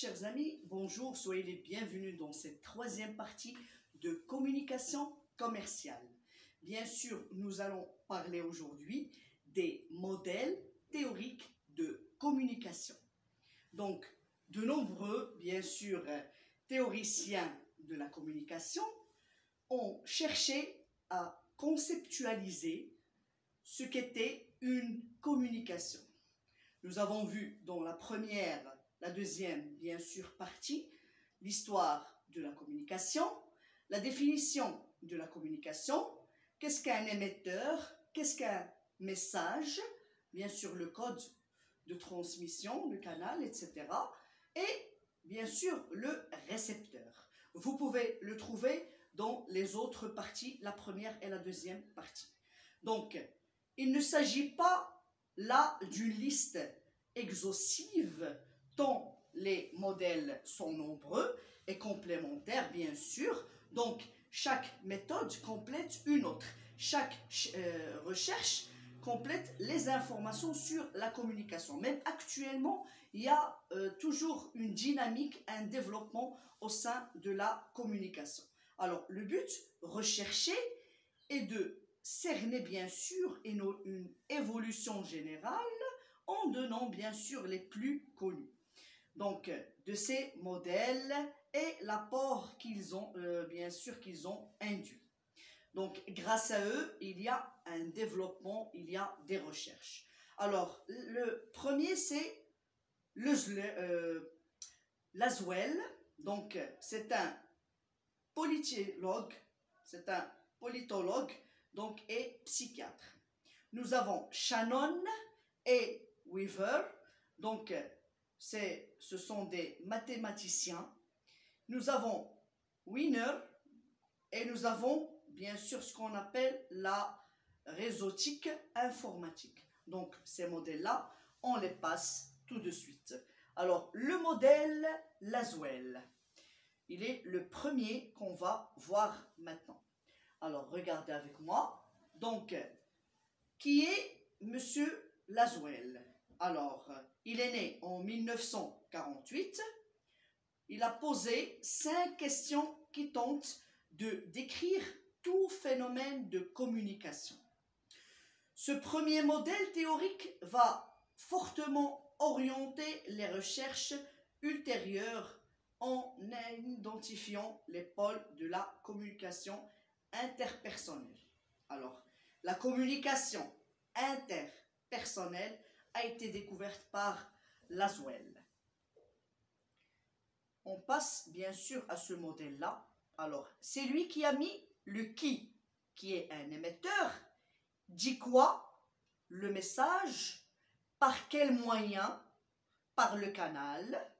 Chers amis, bonjour, soyez les bienvenus dans cette troisième partie de communication commerciale. Bien sûr, nous allons parler aujourd'hui des modèles théoriques de communication. Donc, de nombreux, bien sûr, théoriciens de la communication ont cherché à conceptualiser ce qu'était une communication. Nous avons vu dans la première, la deuxième, bien sûr, partie, l'histoire de la communication, la définition de la communication, qu'est-ce qu'un émetteur, qu'est-ce qu'un message, bien sûr le code de transmission, le canal, etc. Et bien sûr le récepteur. Vous pouvez le trouver dans les autres parties, la première et la deuxième partie. Donc, il ne s'agit pas là d'une liste exhaustive, tant les modèles sont nombreux et complémentaires, bien sûr. Donc, chaque méthode complète une autre. Chaque recherche complète les informations sur la communication. Même actuellement, il y a toujours une dynamique, un développement au sein de la communication. Alors, le but recherché est de cerner bien sûr une évolution générale en donnant bien sûr les plus connus. Donc, de ces modèles et l'apport qu'ils ont, bien sûr, qu'ils ont induit. Donc, grâce à eux, il y a un développement, il y a des recherches. Alors, le premier, c'est Lazuel. Donc, c'est un politologue, donc, et psychiatre. Nous avons Shannon et Weaver, donc ce sont des mathématiciens. Nous avons Wiener et nous avons bien sûr ce qu'on appelle la réseautique informatique. Donc ces modèles-là, on les passe tout de suite. Alors le modèle Lazuel, il est le premier qu'on va voir maintenant. Alors, regardez avec moi. Donc, qui est Monsieur Lazuel? Alors, il est né en 1948. Il a posé 5 questions qui tentent de décrire tout phénomène de communication. Ce premier modèle théorique va fortement orienter les recherches ultérieures en identifiant les pôles de la communication interpersonnelle. Alors, la communication interpersonnelle a été découverte par Lazuel. On passe bien sûr à ce modèle-là. Alors, c'est lui qui a mis le qui est un émetteur, dit quoi, le message, par quel moyen, par le canal,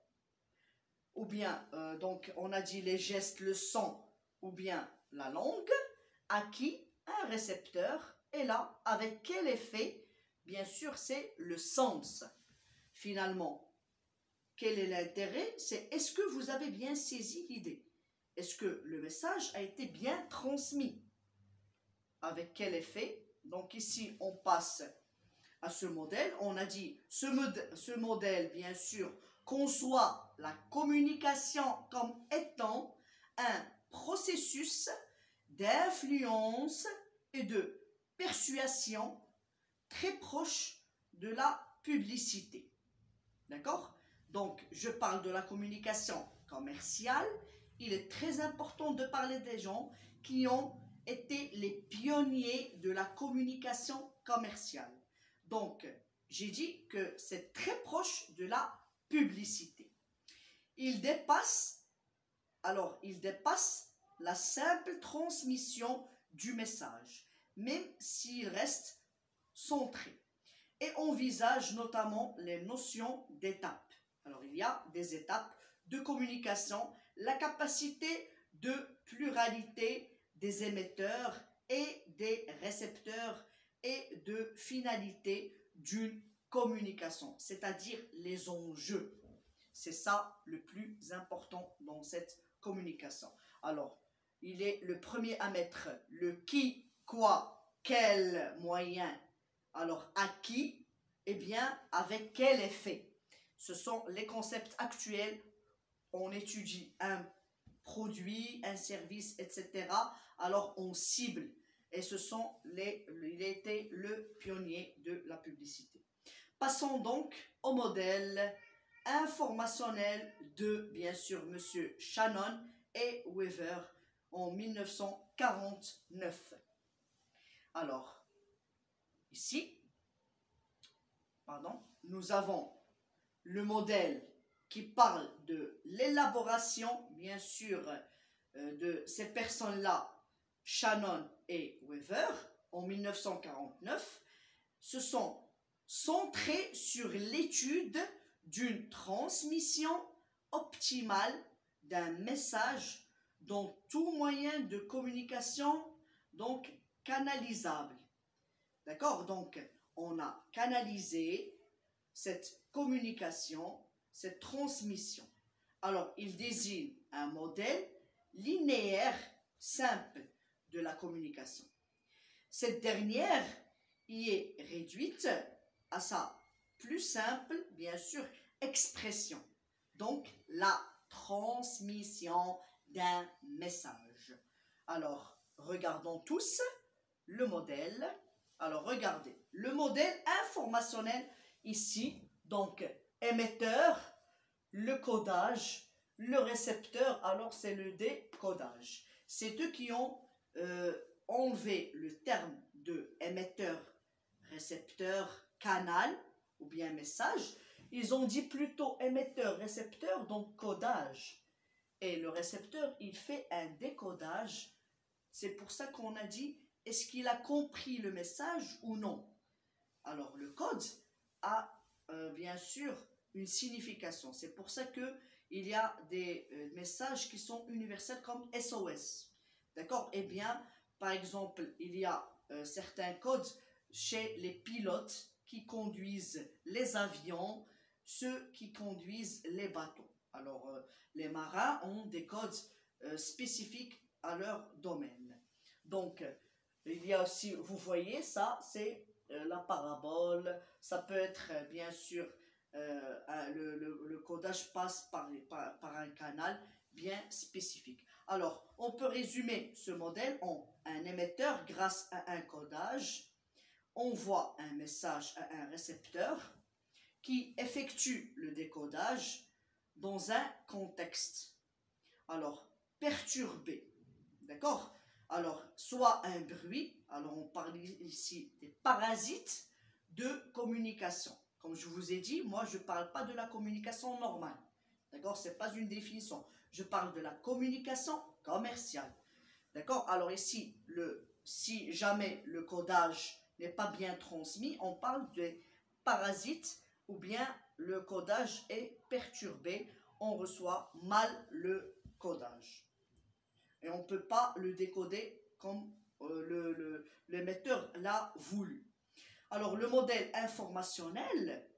ou bien, donc on a dit les gestes, le son, ou bien la langue, à qui un récepteur est là, avec quel effet? Bien sûr, c'est le sens. Finalement, quel est l'intérêt? C'est est-ce que vous avez bien saisi l'idée? Est-ce que le message a été bien transmis? Avec quel effet? Donc ici, on passe à ce modèle. On a dit, ce modèle, bien sûr, conçoit la communication comme étant un processus d'influence et de persuasion très proche de la publicité. D'accord? Donc, je parle de la communication commerciale. Il est très important de parler des gens qui ont été les pionniers de la communication commerciale. Donc, j'ai dit que c'est très proche de la publicité. Il dépasse la simple transmission du message, même s'il reste centré, et envisage notamment les notions d'étapes. Alors, il y a des étapes de communication, la capacité de pluralité des émetteurs et des récepteurs et de finalité d'une communication, c'est-à-dire les enjeux. C'est ça le plus important dans cette communication. Alors, il est le premier à mettre le qui, quoi, quel moyen. Alors, à qui? Eh bien, avec quel effet? Ce sont les concepts actuels on étudie un produit, un service, etc., alors on cible. Et il était le pionnier de la publicité. Passons donc au modèle informationnel de, bien sûr, M. Shannon et Weaver en 1949. Alors, ici, nous avons le modèle qui parle de l'élaboration, bien sûr, de ces personnes-là, Shannon et Weaver, en 1949, se sont centrés sur l'étude d'une transmission optimale d'un message dans tout moyen de communication, donc canalisable. D'accord? Donc, on a canalisé cette communication, cette transmission. Alors, il désigne un modèle linéaire simple de la communication. Cette dernière y est réduite à sa plus simple, bien sûr, expression. Donc, la transmission d'un message. Alors, regardons tous le modèle. Alors, regardez, le modèle informationnel ici, donc émetteur, le codage, le récepteur, alors c'est le décodage. C'est eux qui ont enlevé le terme de émetteur, récepteur, canal ou bien message. Ils ont dit plutôt émetteur, récepteur, donc codage. Et le récepteur, il fait un décodage. C'est pour ça qu'on a dit, est-ce qu'il a compris le message ou non? Alors, le code a bien sûr une signification. C'est pour ça qu'il y a des messages qui sont universels comme SOS. D'accord? Eh bien, par exemple, il y a certains codes chez les pilotes qui conduisent les avions, ceux qui conduisent les bateaux. Alors, les marins ont des codes spécifiques à leur domaine. Donc, il y a aussi, vous voyez, ça, c'est la parabole. Ça peut être, bien sûr, le codage passe par un canal bien spécifique. Alors, on peut résumer ce modèle en un émetteur grâce à un codage. Envoie un message à un récepteur qui effectue le décodage dans un contexte. Alors, perturbé. D'accord? Alors, soit un bruit, alors on parle ici des parasites de communication. Comme je vous ai dit, moi je ne parle pas de la communication normale. D'accord? Ce n'est pas une définition. Je parle de la communication commerciale. D'accord? Alors ici, si jamais le codage n'est pas bien transmis, on parle de parasites ou bien le codage est perturbé, on reçoit mal le codage. Et on ne peut pas le décoder comme l'émetteur l'a voulu. Alors, le modèle informationnel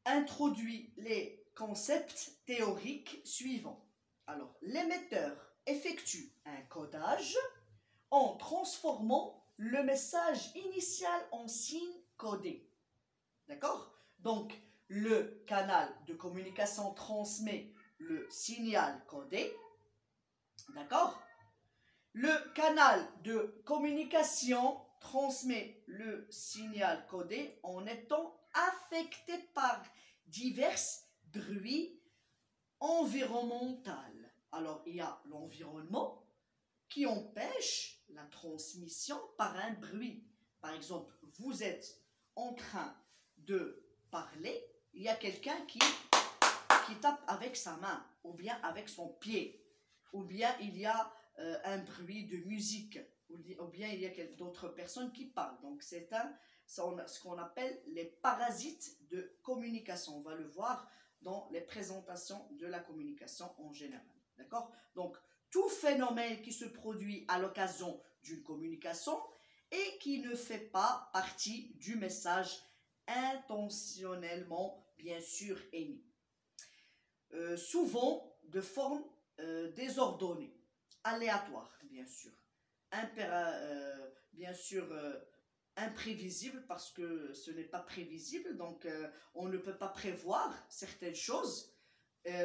introduit les concepts théoriques suivants. Alors, l'émetteur effectue un codage en transformant le message initial en signe codé. D'accord? Donc, le canal de communication transmet le signal codé. D'accord? Le canal de communication transmet le signal codé en étant affecté par divers bruits environnementaux. Alors, il y a l'environnement qui empêche la transmission par un bruit. Par exemple, vous êtes en train de parler, il y a quelqu'un qui tape avec sa main ou bien avec son pied. Ou bien il y a un bruit de musique, ou bien il y a d'autres personnes qui parlent. Donc c'est ce qu'on appelle les parasites de communication. On va le voir dans les présentations de la communication en général. D'accord? Donc tout phénomène qui se produit à l'occasion d'une communication et qui ne fait pas partie du message intentionnellement, bien sûr, émis. Souvent de forme désordonnée, aléatoire, bien sûr, imprévisible parce que ce n'est pas prévisible, donc on ne peut pas prévoir certaines choses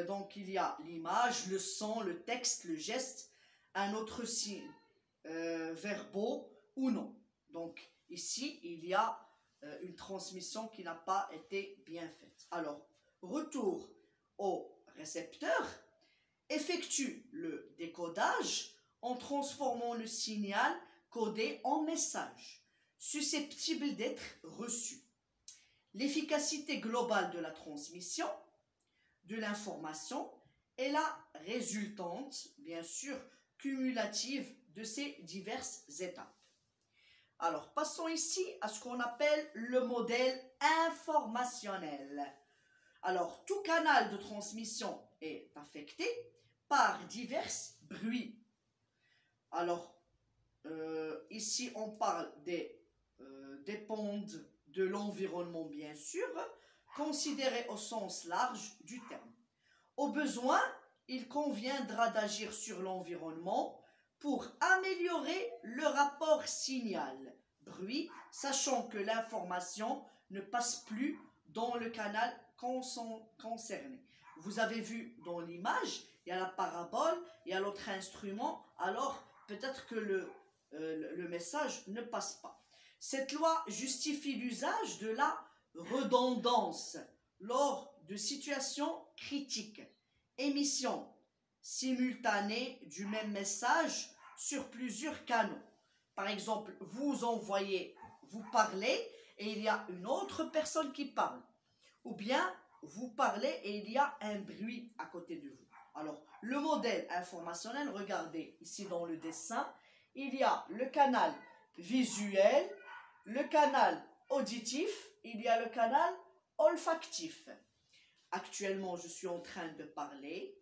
Donc il y a l'image, le son, le texte, le geste, un autre signe verbaux ou non. Donc ici, il y a une transmission qui n'a pas été bien faite. Alors, retour au récepteur, effectue le décodage en transformant le signal codé en message, susceptible d'être reçu. L'efficacité globale de la transmission de l'information est la résultante, bien sûr, cumulative de ces diverses étapes. Alors, passons ici à ce qu'on appelle le modèle informationnel. Alors, tout canal de transmission est affecté par divers bruits. Alors, ici, on parle dépendent de l'environnement, bien sûr, considéré au sens large du terme. Au besoin, il conviendra d'agir sur l'environnement pour améliorer le rapport signal-bruit, sachant que l'information ne passe plus dans le canal concerné. Vous avez vu dans l'image, il y a la parabole, il y a l'autre instrument, alors peut-être que le message ne passe pas. Cette loi justifie l'usage de la redondance lors de situations critiques. Émission simultanée du même message sur plusieurs canaux. Par exemple, vous parlez et il y a une autre personne qui parle. Ou bien, vous parlez et il y a un bruit à côté de vous. Alors, le modèle informationnel, regardez ici dans le dessin, il y a le canal visuel, le canal auditif, il y a le canal olfactif. Actuellement, je suis en train de parler.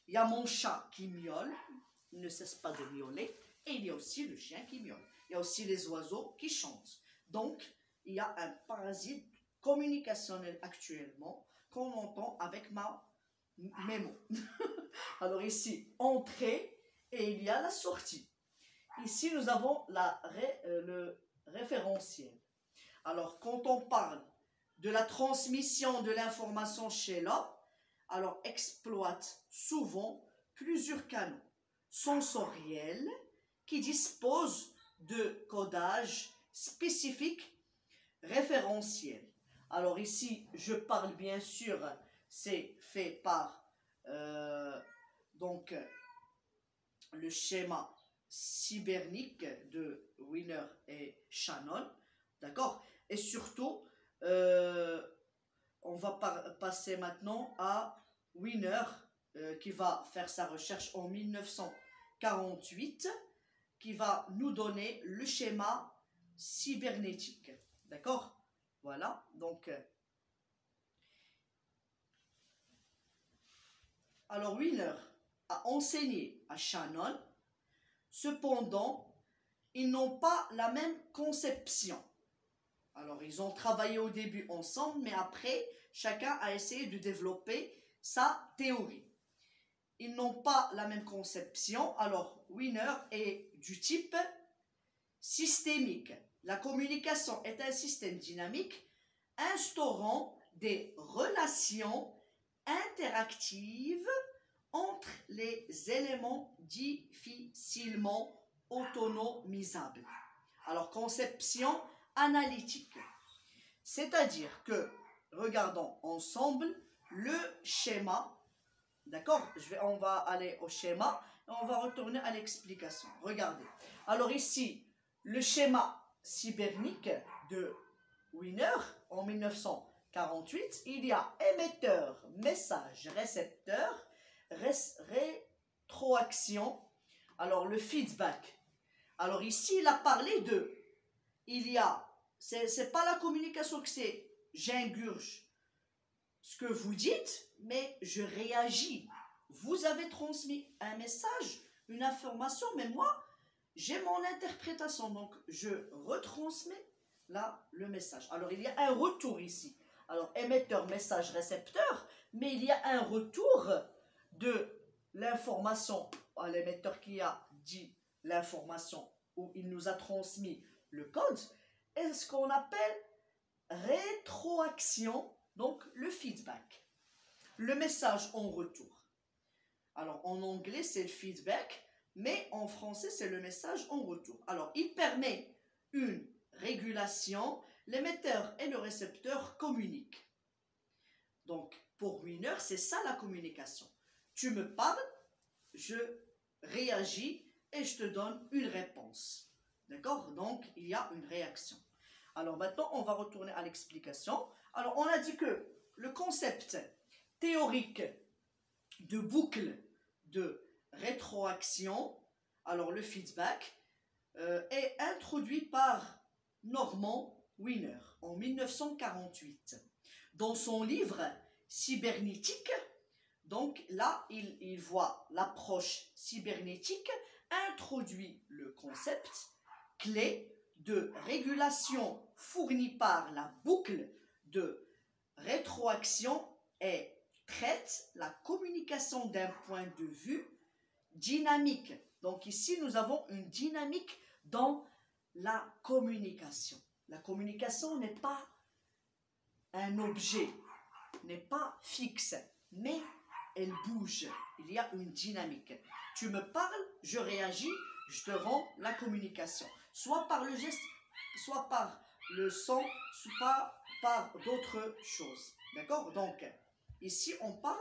Il y a mon chat qui miaule, il ne cesse pas de miauler, et il y a aussi le chien qui miaule. Il y a aussi les oiseaux qui chantent. Donc, il y a un parasite communicationnel actuellement qu'on entend avec mes mots. Alors ici, entrée, et il y a la sortie. Ici, nous avons le référentiel. Alors, quand on parle de la transmission de l'information chez l'homme, alors exploite souvent plusieurs canaux sensoriels qui disposent de codages spécifiques référentiels. Alors ici, je parle bien sûr, c'est fait par donc le schéma cybernique de Wiener et Shannon, d'accord? Et surtout, on va passer maintenant à Wiener qui va faire sa recherche en 1948, qui va nous donner le schéma cybernétique, d'accord? Voilà, donc alors Wiener a enseigné à Shannon. Cependant, ils n'ont pas la même conception. Alors, ils ont travaillé au début ensemble, mais après, chacun a essayé de développer sa théorie. Ils n'ont pas la même conception. Alors, Wiener est du type systémique. La communication est un système dynamique instaurant des relations interactives entre les éléments difficilement autonomisables. Alors, conception analytique. C'est-à-dire que, regardons ensemble le schéma, d'accord? On va aller au schéma et on va retourner à l'explication. Regardez. Alors ici, le schéma cybernétique de Wiener en 1948, il y a émetteur, message, récepteur, rétroaction, alors le feedback. Alors ici, il a parlé de, c'est pas la communication que c'est, j'ingurge ce que vous dites, mais je réagis. Vous avez transmis un message, une information, mais moi, j'ai mon interprétation, donc je retransmets là le message. Alors il y a un retour ici. Alors émetteur, message, récepteur, mais il y a un retour de l'information à l'émetteur qui a dit l'information où il nous a transmis le code, est ce qu'on appelle rétroaction, donc le feedback. le message en retour. Alors, en anglais, c'est le feedback, mais en français, c'est le message en retour. Alors, il permet une régulation. L'émetteur et le récepteur communiquent. Donc, pour Wiener, c'est ça la communication. Tu me parles, je réagis et je te donne une réponse. D'accord? Donc, il y a une réaction. Alors, maintenant, on va retourner à l'explication. Alors, on a dit que le concept théorique de boucle de rétroaction, alors le feedback, est introduit par Norman Wiener en 1948. Dans son livre Cybernétique, donc là, il voit l'approche cybernétique, introduit le concept clé de régulation fourni par la boucle de rétroaction et traite la communication d'un point de vue dynamique. Donc ici, nous avons une dynamique dans la communication. La communication n'est pas un objet, n'est pas fixe, mais elle bouge. Il y a une dynamique. Tu me parles, je réagis, je te rends la communication. Soit par le geste, soit par le son, soit par d'autres choses. D'accord? Donc, ici, on parle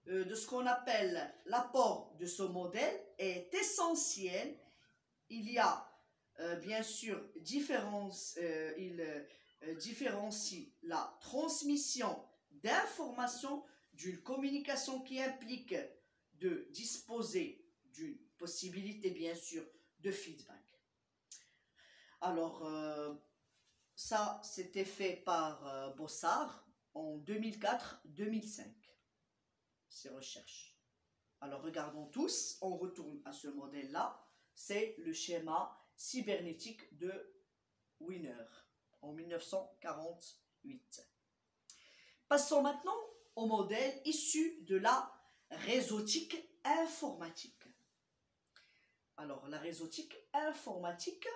de ce qu'on appelle l'apport de ce modèle est essentiel. Il y a bien sûr il différencie la transmission d'informations d'une communication qui implique de disposer d'une possibilité bien sûr de feedback. Alors ça c'était fait par Bossard en 2004-2005. Ces recherches. Alors regardons tous, on retourne à ce modèle-là, c'est le schéma cybernétique de Wiener en 1948. Passons maintenant au modèle issu de la réseautique informatique. Alors la réseautique informatique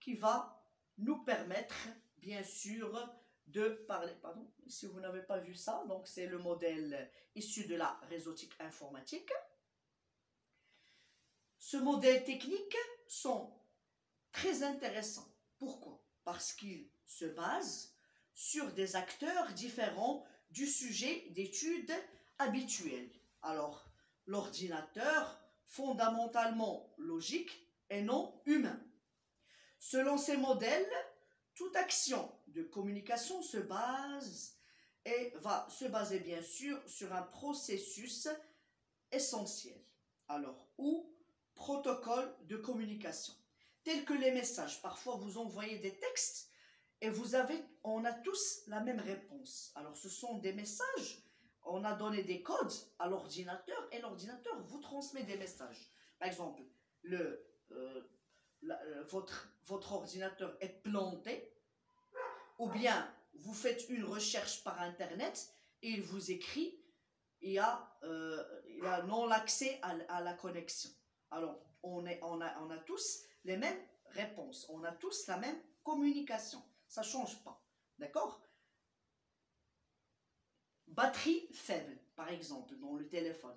qui va nous permettre bien sûr de parler, pardon, si vous n'avez pas vu ça, donc c'est le modèle issu de la réseautique informatique. Ce modèle technique sont très intéressants. Pourquoi? Parce qu'ils se basent sur des acteurs différents du sujet d'étude habituel. Alors, l'ordinateur, fondamentalement logique et non humain. Selon ces modèles, toute action de communication se base et va se baser bien sûr sur un processus essentiel. Alors, ou protocole de communication, tels que les messages. Parfois, vous envoyez des textes et on a tous la même réponse. Alors, ce sont des messages. On a donné des codes à l'ordinateur et l'ordinateur vous transmet des messages. Par exemple, votre ordinateur est planté, ou bien vous faites une recherche par Internet et il vous écrit, il y a non accès à la connexion. Alors, on a tous les mêmes réponses, on a tous la même communication, ça ne change pas, d'accord? Batterie faible, par exemple, dans le téléphone.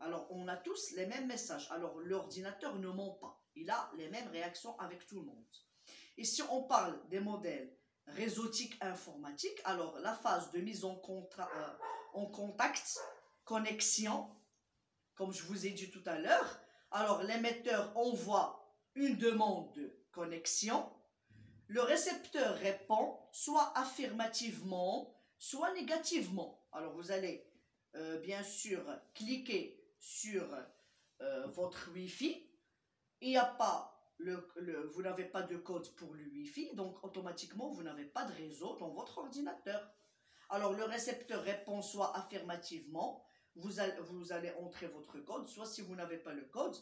Alors, on a tous les mêmes messages. Alors, l'ordinateur ne ment pas. Il a les mêmes réactions avec tout le monde. Et si on parle des modèles réseautiques informatiques, alors la phase de mise en contact, connexion, comme je vous ai dit tout à l'heure, alors l'émetteur envoie une demande de connexion, le récepteur répond soit affirmativement, soit négativement. Alors vous allez bien sûr cliquer sur votre Wi-Fi. Il n'y a pas vous n'avez pas de code pour le Wi-Fi, donc automatiquement vous n'avez pas de réseau dans votre ordinateur. Alors le récepteur répond soit affirmativement, vous allez entrer votre code, soit si vous n'avez pas le code,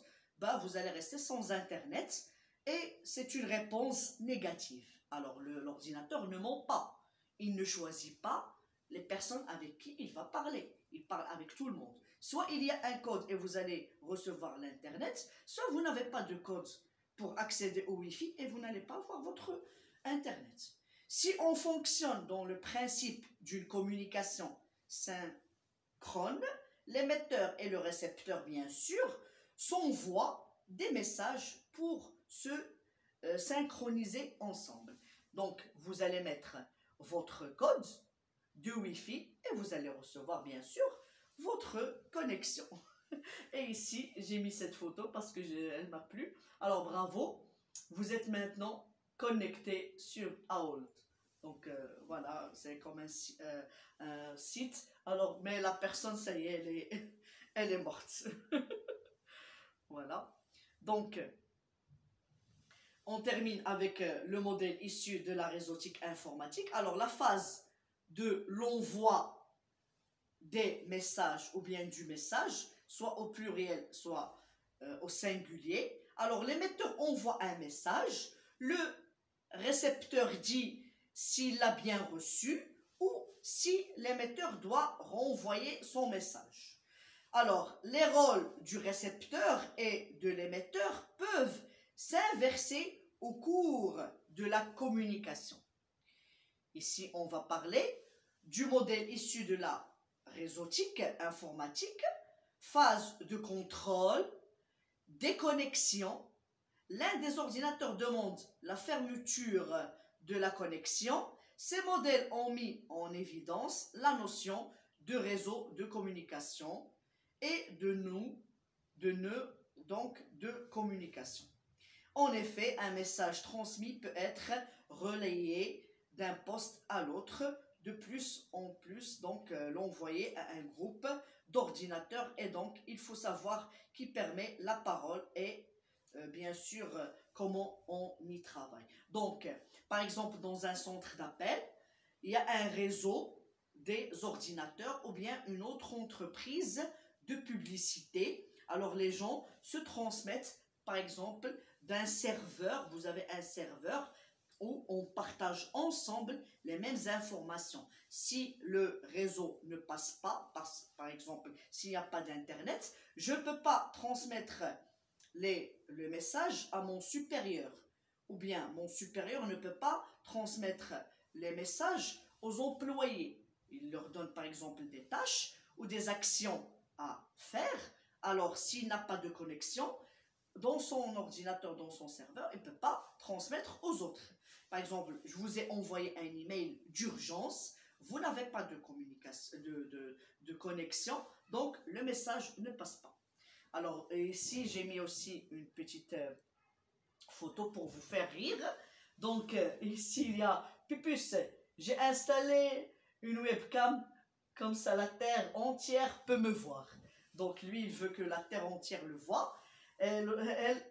vous allez rester sans Internet et c'est une réponse négative. Alors l'ordinateur ne ment pas, il ne choisit pas les personnes avec qui il va parler. Il parle avec tout le monde. Soit il y a un code et vous allez recevoir l'Internet, soit vous n'avez pas de code pour accéder au Wi-Fi et vous n'allez pas avoir votre Internet. Si on fonctionne dans le principe d'une communication synchrone. L'émetteur et le récepteur, bien sûr, s'envoient des messages pour se synchroniser ensemble. Donc, vous allez mettre votre code de Wi-Fi et vous allez recevoir, bien sûr, votre connexion. Et ici, j'ai mis cette photo parce que elle m'a plu. Alors, bravo, vous êtes maintenant connecté sur AOL. Donc, voilà, c'est comme un site. Alors, mais la personne, ça y est, elle est morte. Voilà. Donc, on termine avec le modèle issu de la réseautique informatique. Alors, la phase de l'envoi des messages ou bien du message, soit au pluriel, soit au singulier. Alors, l'émetteur envoie un message, le récepteur dit s'il l'a bien reçu ou si l'émetteur doit renvoyer son message. Alors, les rôles du récepteur et de l'émetteur peuvent s'inverser au cours de la communication. Ici, on va parler du modèle issu de la réseautique informatique, phase de contrôle, déconnexion. L'un des ordinateurs demande la fermeture de la connexion. Ces modèles ont mis en évidence la notion de réseau de communication et de nœud, donc de communication. En effet, un message transmis peut être relayé d'un poste à l'autre, de plus en plus, donc l'envoyer à un groupe d'ordinateurs, et donc il faut savoir qui permet la parole et bien sûr comment on y travaille. Donc, par exemple, dans un centre d'appel, il y a un réseau des ordinateurs ou bien une autre entreprise de publicité. Alors les gens se transmettent, par exemple, d'un serveur. Vous avez un serveur où on partage ensemble les mêmes informations. Si le réseau ne passe pas, par exemple, s'il n'y a pas d'internet, je ne peux pas transmettre le message à mon supérieur. Ou bien mon supérieur ne peut pas transmettre les messages aux employés. Il leur donne par exemple des tâches ou des actions à faire. Alors s'il n'a pas de connexion dans son ordinateur, dans son serveur, il ne peut pas transmettre aux autres. Par exemple, je vous ai envoyé un email d'urgence, vous n'avez pas de communication, de connexion, donc le message ne passe pas. Alors ici, j'ai mis aussi une petite photo pour vous faire rire. Donc ici, il y a Pupus. J'ai installé une webcam, comme ça la terre entière peut me voir. Donc lui, il veut que la terre entière le voie. Elle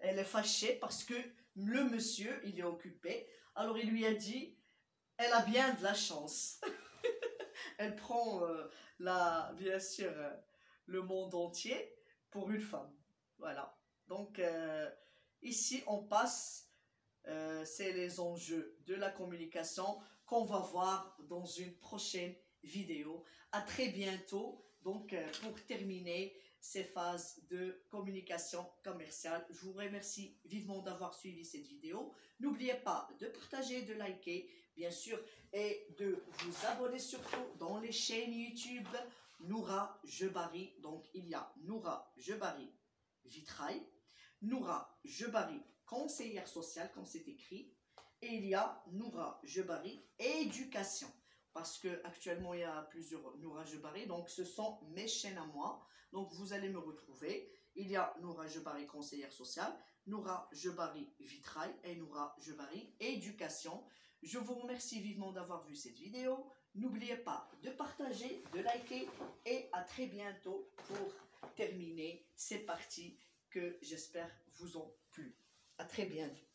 est fâchée parce que le monsieur, il est occupé. Alors il lui a dit, elle a bien de la chance. Elle prend bien sûr le monde entier pour une femme. Voilà. Donc ici on passe, c'est les enjeux de la communication qu'on va voir dans une prochaine vidéo. À très bientôt. Donc pour terminer ces phases de communication commerciale, je vous remercie vivement d'avoir suivi cette vidéo. N'oubliez pas de partager, de liker, bien sûr, et de vous abonner surtout dans les chaînes YouTube Noura Jebari. Donc il y a Noura Jebari Vitrail, Noura Jebari conseillère sociale, comme c'est écrit, et il y a Noura Jebari éducation. Parce qu'actuellement, il y a plusieurs Noura Jebari, donc ce sont mes chaînes à moi. Donc vous allez me retrouver. Il y a Noura Jebari conseillère sociale, Noura Jebari Vitrail et Noura Jebari éducation. Je vous remercie vivement d'avoir vu cette vidéo. N'oubliez pas de partager, de liker et à très bientôt pour terminer ces parties que j'espère vous ont plu. À très bientôt.